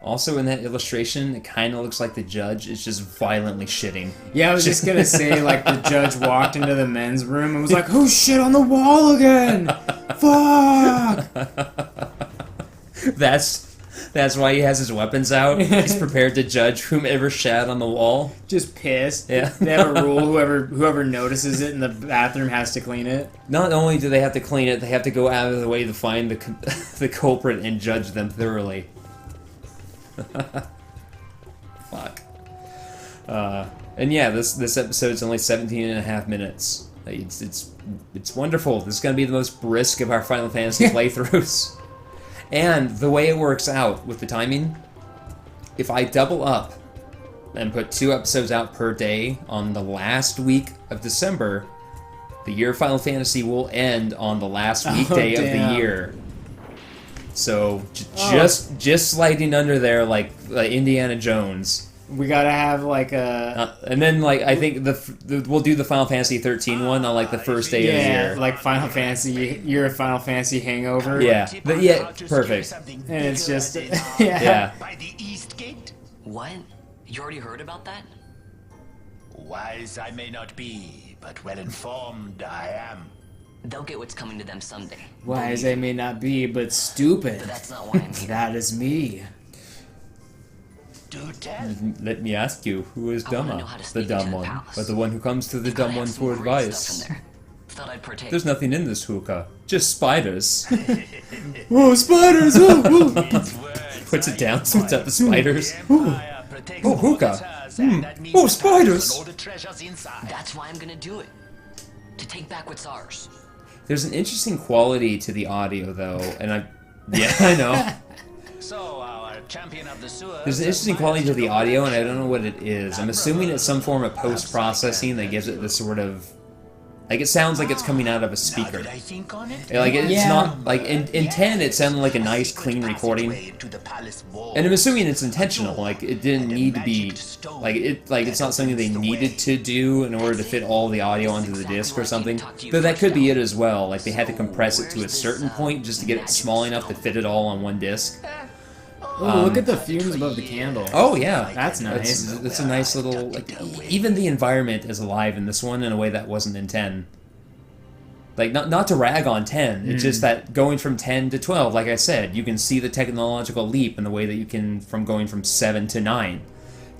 Also, in that illustration, it kind of looks like the judge is just violently shitting. Yeah, I was just gonna say, like, the judge walked into the men's room and was like, "Who shit on the wall again? Fuck!" That's why he has his weapons out. He's prepared to judge whomever shat on the wall. Just pissed. Yeah. They have a rule: whoever notices it in the bathroom has to clean it. Not only do they have to clean it, they have to go out of the way to find the culprit and judge them thoroughly. Fuck. And yeah, this episode's only 17 and a half minutes. It's wonderful. This is going to be the most brisk of our Final Fantasy playthroughs. And the way it works out with the timing, if I double up and put 2 episodes out per day on the last week of December, the year of Final Fantasy will end on the last weekday of the year. So just sliding under there like Indiana Jones. We gotta have like a... and then like I think we'll do the Final Fantasy 13 one on like the first day of the year. Like Final Fantasy, year of Final Fantasy hangover. Yeah, perfect. And it's just By the East Gate. What? You already heard about that? Wise I may not be, but well informed I am. They'll get what's coming to them someday. Wise I may not be, but stupid. But that's not why I'm here. That is me. Do tell. Let me ask you, who is I wanna know dumber? how to The sneak dumb into the one, palace. but the one who comes to the dumb one for advice. Thought I'd partake. There's nothing in this hookah, just spiders. Whoa, spiders! Whoa, whoa. Puts it down, spits out the spiders. Oh, hookah. Oh, spiders! That's why I'm gonna do it. To take back what's ours. There's an interesting quality to the audio, though, and I know. So our champion of the sewers. There's an interesting quality to the audio, and I don't know what it is. I'm assuming it's some form of post-processing that gives it this sort of... Like, it sounds like it's coming out of a speaker. I think on it. Like, it's Yeah. not... Like, in 10, it sounded like a nice, clean recording. And I'm assuming it's intentional. Like, it didn't need to be... Like, it's not something they needed to do in order to fit all the audio onto the disc or something. Though that could be it as well. Like, they had to compress it to a certain point just to get it small enough to fit it all on one disc. Oh, look at the fumes above the candle. Oh, yeah. That's nice. It's a nice little... Like, even the environment is alive in this one in a way that wasn't in 10. Like, not to rag on 10, it's just that going from 10 to 12, like I said, you can see the technological leap in the way that you can from going from 7 to 9.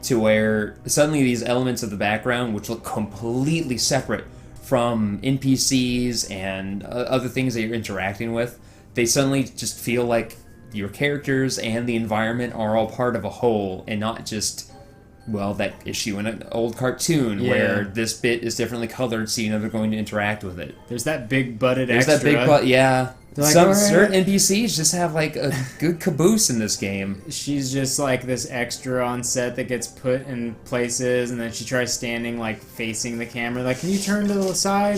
To where suddenly these elements of the background, which look completely separate from NPCs and other things that you're interacting with, they suddenly just feel like your characters and the environment are all part of a whole and not just, well, that issue in an old cartoon where this bit is differently colored so you know they're going to interact with it. There's that big-butted There's extra. that big butt, yeah. Like, Some "Alright." certain NPCs just have like a good caboose in this game. She's just like this extra on set that gets put in places, and then she tries standing like facing the camera. Like, can you turn to the side?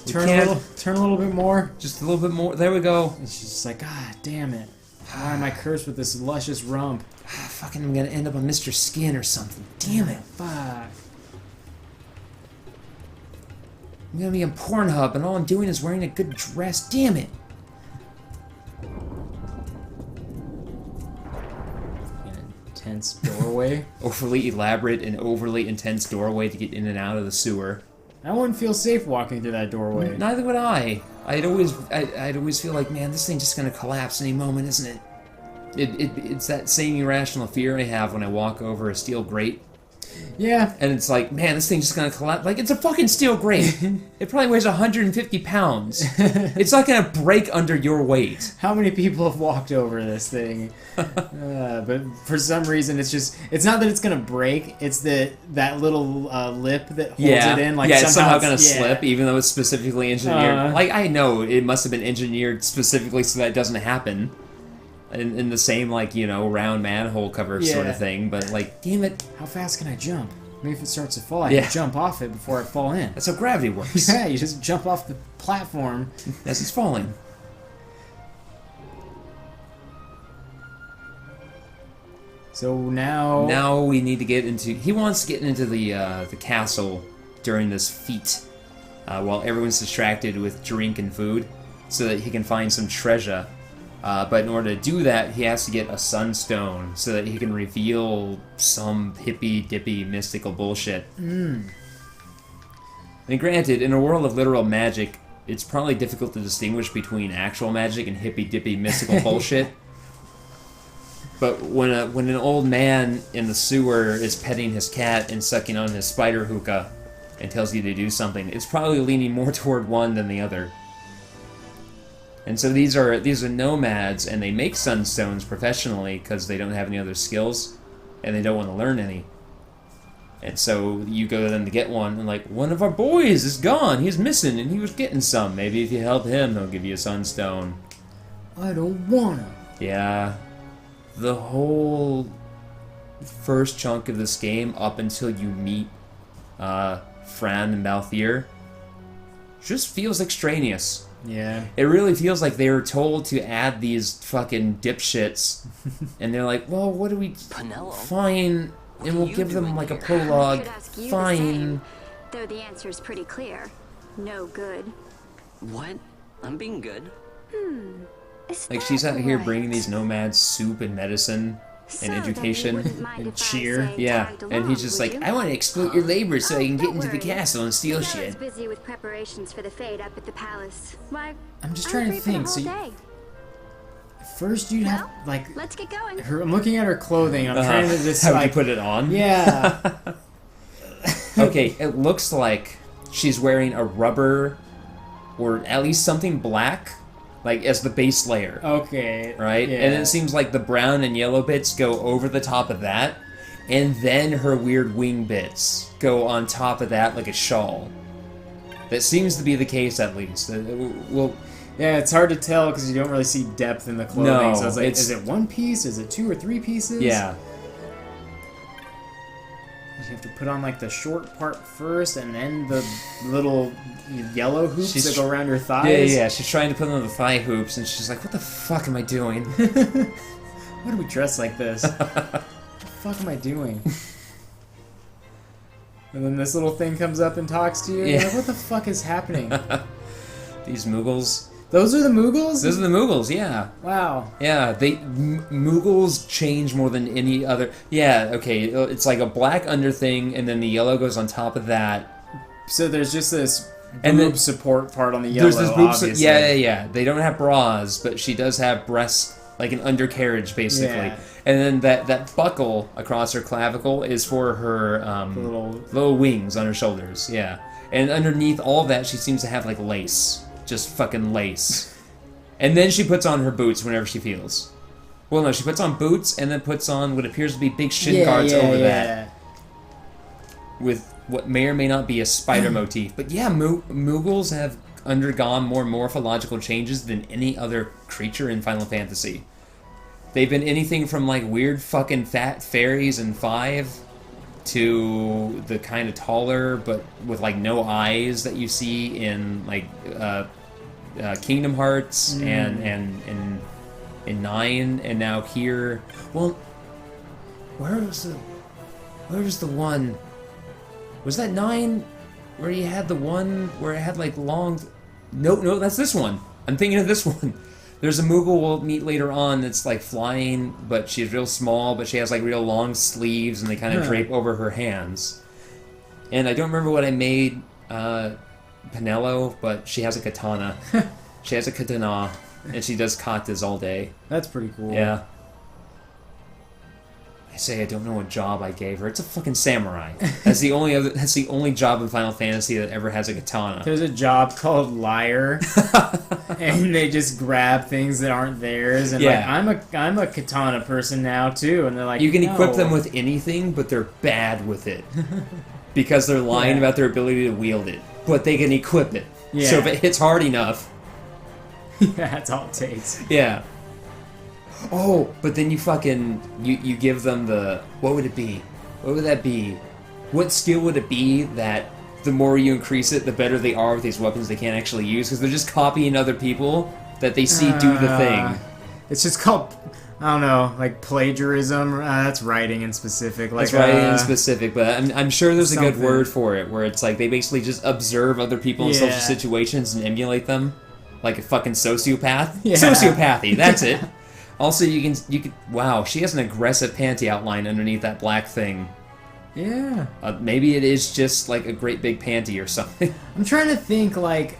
Turn a little bit more. Just a little bit more. There we go. And she's just like, God damn it! Why am I cursed with this luscious rump? Fucking, I'm gonna end up on Mr. Skin or something. Damn it. Fuck. I'm gonna be on Pornhub, and all I'm doing is wearing a good dress. Damn it. An intense doorway. Overly elaborate and overly intense doorway to get in and out of the sewer. I wouldn't feel safe walking through that doorway. Neither would I. I'd always feel like, man, this thing's just gonna collapse any moment, isn't it? It's that same irrational fear I have when I walk over a steel grate. Yeah. And it's like, man, this thing's just gonna collapse. Like, it's a fucking steel grate. It probably weighs 150 pounds. It's not gonna break under your weight. How many people have walked over this thing? But for some reason, it's not that it's gonna break. It's that little lip that holds it in. Like, it's somehow it's gonna slip, even though it's specifically engineered. Like, I know it must have been engineered specifically so that it doesn't happen. In the same, like, you know, round manhole cover sort of thing, but, like, damn it. How fast can I jump? Maybe if it starts to fall, I can jump off it before I fall in. That's how gravity works. Yeah, you just jump off the platform. As it's falling. So now... Now we need to get into... He wants to get into the castle during this feat, while everyone's distracted with drink and food, so that he can find some treasure. But in order to do that, he has to get a sunstone so that he can reveal some hippy-dippy mystical bullshit. And granted, in a world of literal magic, it's probably difficult to distinguish between actual magic and hippy-dippy mystical bullshit. But when an old man in the sewer is petting his cat and sucking on his spider hookah and tells you to do something, it's probably leaning more toward one than the other. And so these are nomads, and they make sunstones professionally because they don't have any other skills, and they don't want to learn any. And so you go to them to get one, and like, one of our boys is gone, he's missing, and he was getting some. Maybe if you help him, he'll give you a sunstone. I don't wanna. Yeah. The whole first chunk of this game, up until you meet Fran and Balthier, just feels extraneous. Yeah. It really feels like they were told to add these fucking dipshits, and they're like, well, what do we... Penelo? Fine, and we'll give them like a I prologue. could ask you the Fine. same, though the answer is pretty clear. No good. What? I'm being good. Is Like, that she's out here right? bringing these nomads soup and medicine So and then you education. wouldn't mind And if I, cheer. say, Yeah, tagged and along, he's just would like, you? I want to exploit your labor so I can get Don't into the worry. castle and steal Penelo is shit. busy with preparations for the fete up at the palace. Why? I'm just I'm trying to free for the think. whole So day. first you'd have, Well, like, let's get going. I'm looking at her clothing. I'm trying to just, How would you like... put it on? Yeah. Okay, it looks like she's wearing a rubber, or at least something black, like as the base layer, Okay. right? Yeah. And it seems like the brown and yellow bits go over the top of that, and then her weird wing bits go on top of that like a shawl. That seems to be the case, at least. Well, Yeah, it's hard to tell because you don't really see depth in the clothing. No, So it's like, it's- is it one piece? Is it 2 or 3 pieces? yeah. You have to put on like the short part first, and then the little yellow hoops She's that go around your Yeah, thighs. yeah, she's trying to put on the thigh hoops, and she's like, what the fuck am I doing? Why do we dress like this? What the fuck am I doing? And then this little thing comes up and talks to you. Yeah. You're like, what the fuck is happening? These Mughals. Those are the Mughals? Those are the Mughals, yeah. Wow. Yeah, Mughals change more than any other. Yeah, okay, it's like a black under thing, and then the yellow goes on top of that. So there's just this And boob then- support part on the yellow, There's this boob. obviously. Yeah. They don't have bras, but she does have breasts, like an undercarriage, basically. Yeah. And then that buckle across her clavicle is for her The little wings on her shoulders. Yeah, and underneath all that, she seems to have like lace, just fucking lace. And then she puts on her boots whenever she feels. Well, no, she puts on boots and then puts on what appears to be big shin guards over that, with what may or may not be a spider motif. But yeah, Mughals have undergone more morphological changes than any other creature in Final Fantasy. They've been anything from like weird fucking fat fairies in 5 to the kind of taller but with like no eyes that you see in like Kingdom Hearts and in 9, and now here. Well, where was the one? Was that 9 where you had the one where it had like long... No, that's this one. I'm thinking of this one. There's a Moogle we'll meet later on that's like flying, but she's real small, but she has like real long sleeves and they kind of drape over her hands. And I don't remember what I made Penelo, but she has a katana. She has a katana, and she does katas all day. That's pretty cool. Yeah. I say I don't know what job I gave her. It's a fucking samurai. That's the only job in Final Fantasy that ever has a katana. There's a job called liar, and they just grab things that aren't theirs. And Yeah. like, I'm a katana person now too, and they're like, You can no. equip them with anything, but they're bad with it. Because they're lying Yeah. about their ability to wield it. But they can equip it. Yeah. So if it hits hard enough, That's all it takes. yeah. Oh, but then you give them the... What would it be? What would that be? What skill would it be that the more you increase it, the better they are with these weapons they can't actually use? Because they're just copying other people that they see do the thing. It's just called, I don't know, like plagiarism. That's writing in specific. Like, That's right in specific, but I'm sure there's a good something. word for it, where it's like they basically just observe other people in social Yeah. situations and emulate them. like a fucking sociopath. Yeah. Sociopathy, that's it. Also, you can wow, she has an aggressive panty outline underneath that black thing. Yeah. Maybe it is just like a great big panty or something. I'm trying to think, like,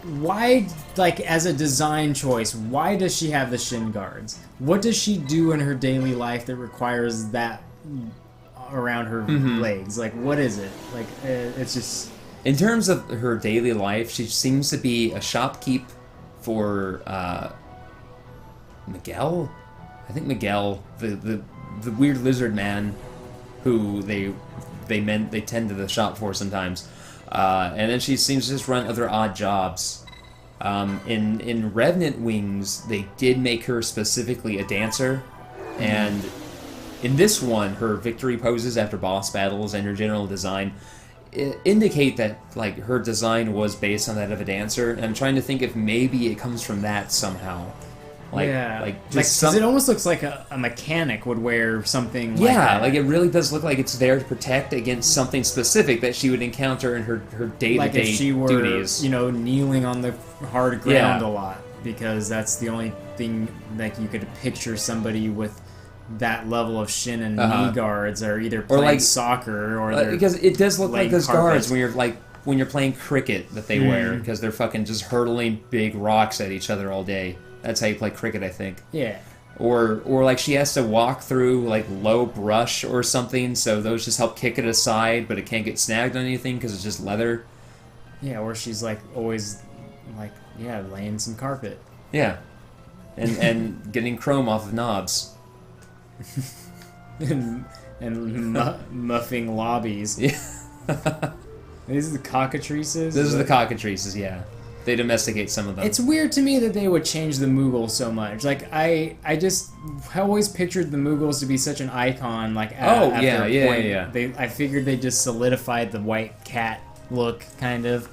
why, like, as a design choice, why does she have the shin guards? What does she do in her daily life that requires that around her legs? Like, what is it? Like, it's just... In terms of her daily life, she seems to be a shopkeep for Miguel? I think Miguel, the weird lizard man who they tend to the shop for sometimes. And then she seems to just run other odd jobs. In Revenant Wings, they did make her specifically a dancer, and in this one, her victory poses after boss battles and her general design indicate that like her design was based on that of a dancer. And I'm trying to think if maybe it comes from that somehow. Like, yeah. like Just just it almost looks like a mechanic would wear something like yeah, that. like it really does look like it's there to protect against something specific that she would encounter in her day-to-day like if she were, duties. you know, kneeling on the hard ground Yeah. a lot, because that's the only thing like you could picture somebody with that level of shin and knee guards are either playing like- soccer or they're because it does look like laying those carpet. guards when you're playing cricket that they wear because they're fucking just hurtling big rocks at each other all day. That's how you play cricket, I think. yeah. Or like she has to walk through like low brush or something, so those just help kick it aside, but it can't get snagged on anything because it's just leather. Yeah, or she's like always like laying some carpet. Yeah, and getting chrome off of knobs. and muffing lobbies. Yeah. These are the cockatrices. Those are the cockatrices, yeah. They domesticate some of them. It's weird to me that they would change the Moogle so much. Like I just always pictured the Moogles to be such an icon. Like after a point, I figured they just solidified the white cat look, kind of.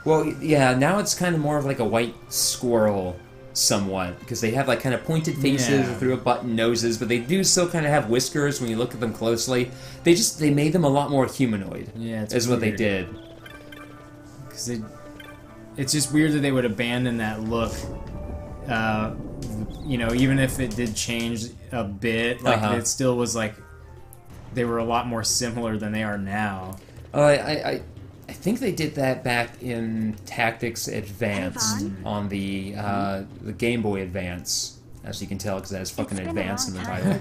Well, yeah. Now it's kind of more of like a white squirrel, somewhat, because they have like kind of pointed faces through a button noses, but they do still kind of have whiskers when you look at them closely. They made them a lot more humanoid. Yeah, is what they did. Because it's just weird that they would abandon that look. You know, even if it did change a bit, like it still was like they were a lot more similar than they are now. I think they did that back in Tactics Advance on the Game Boy Advance, as you can tell, because that has fucking Advance in the title.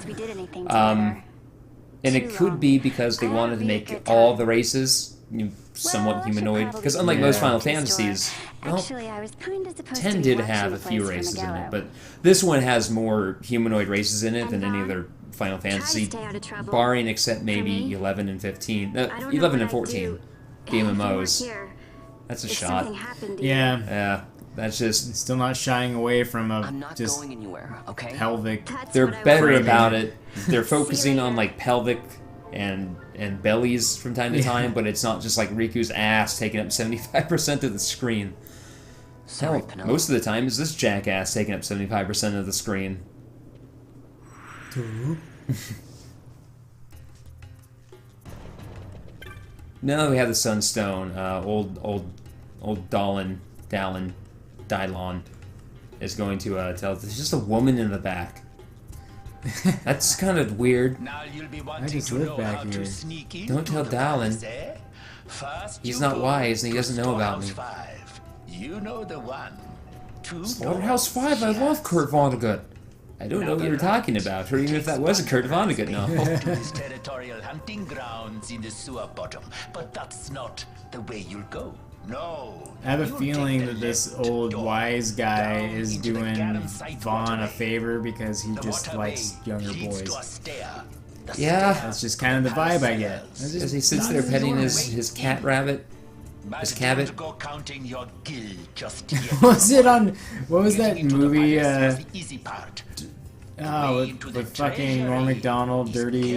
And it could be because they wanted to make all the races somewhat humanoid, because unlike most Final Fantasies, well, 10 did have a few races in it, but this one has more humanoid races in it than any other Final Fantasy, barring except maybe 11 and 15, 11 and 14 the MMOs. That's a shot. Yeah, that's just Still not shying away from I'm not just going anywhere, okay? pelvic. they're better about it. They're focusing on like pelvic and bellies from time to time, but it's not just like Riku's ass taking up 75% of the screen. Sorry, Hell, Penelope. most of the time is this jackass taking up 75% of the screen. No, we have the Sunstone. Old Dylon is going to tell. There's just a woman in the back. That's kind of weird. Now you'll be I wanting just to live know back how here. to sneak in. Don't tell Dallin. First, He's you not go wise and he to doesn't know about me. Slaughterhouse 5. You know the one. Slaughterhouse 5, I love Kurt Vonnegut. I don't know what you're talking about, or even if that was a Kurt Vonnegut novel. to his territorial hunting grounds in the sewer bottom, but that's not the way you'll go. No. I have a you'll feeling take the that this left old door wise guy down is into the doing Garum Site Vaughn a waterway. favor because he The just waterway likes younger leads boys. to a stair. The Yeah. stair That's just kind of the vibe I get. That's As just he sits there petting his cat rabbit. His cabot. Don't go counting your gil just yet. was it on? What was that Getting into the movie? virus was the easy part. With fucking Norm Macdonald, Dirty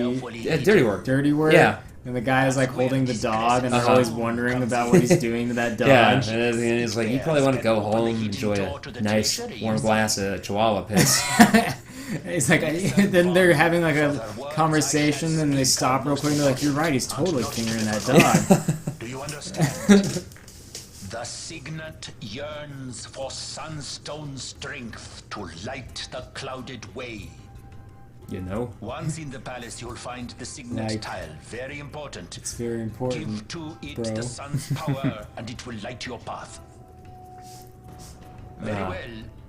Dirty Work. Work. Yeah. And the guy is like holding the dog, and they're always wondering about what he's doing to that dog. Yeah, and it's like, you probably want to go home and enjoy a nice warm glass of Chihuahua piss. It's like, then they're having like a conversation, and they stop real quick, and they're like, "You're right, he's totally fingering that dog." Do you understand? The signet yearns for sunstone strength to light the clouded way. You know? Once in the palace, you'll find the signet Like- tile. Very important. It's very important. Give to it bro. the sun's power, and it will light your path. Very Yeah. well.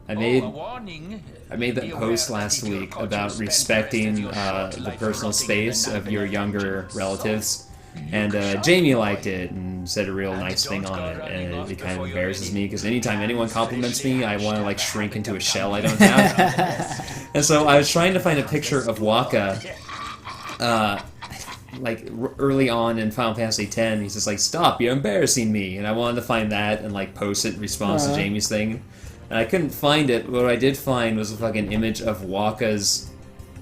I made- a warning. I made that Be post aware that last if your week culture about spent the rest respecting of your short the life personal rotting in space an of your unbenevolent younger dungeon. relatives. So, And you Jamie shall liked avoid. it and said a real And nice thing don't on go it, running and off it kind of before you're embarrasses ready. me because anytime anyone compliments me, I want to like Freshly shrink into a hatched shell I and don't have. And so I was trying to find a picture of Waka, like early on in Final Fantasy X. He's just like, "Stop! You're embarrassing me," and I wanted to find that and like post it in response to Jamie's thing, and I couldn't find it. What I did find was a fucking image of Waka's.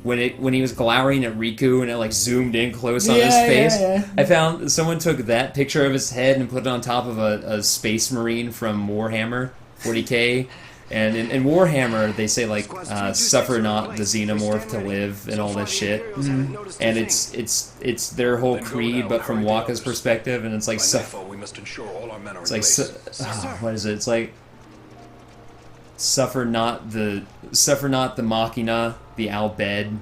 When he was glowering at Riku and it like zoomed in close on his Yeah, face, yeah. I found someone took that picture of his head and put it on top of a space marine from Warhammer 40k, and in Warhammer they say like suffer not the xenomorph to live and all this shit, and it's their whole creed but from Waka's perspective, and it's like we must ensure all our men are it's like what is it? It's like suffer not the machina, the Al-Bed,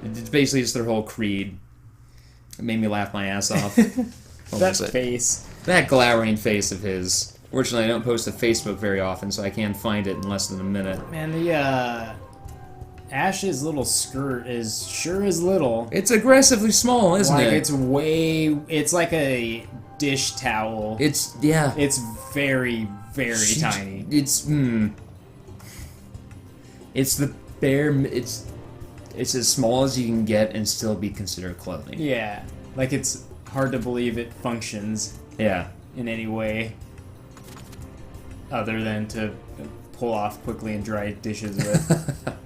it's basically just their whole creed. It made me laugh my ass off. What That was it? face. That glowering face of his. Fortunately, I don't post to Facebook very often, so I can't find it in less than a minute. Man, the Ash's little skirt is sure as little. It's aggressively small, isn't Like it? it's like a dish towel. It's yeah. It's very, very tiny. It's It's the bare. It's as small as you can get and still be considered clothing. Yeah. Like it's hard to believe it functions Yeah. in any way other than to pull off quickly and dry dishes with.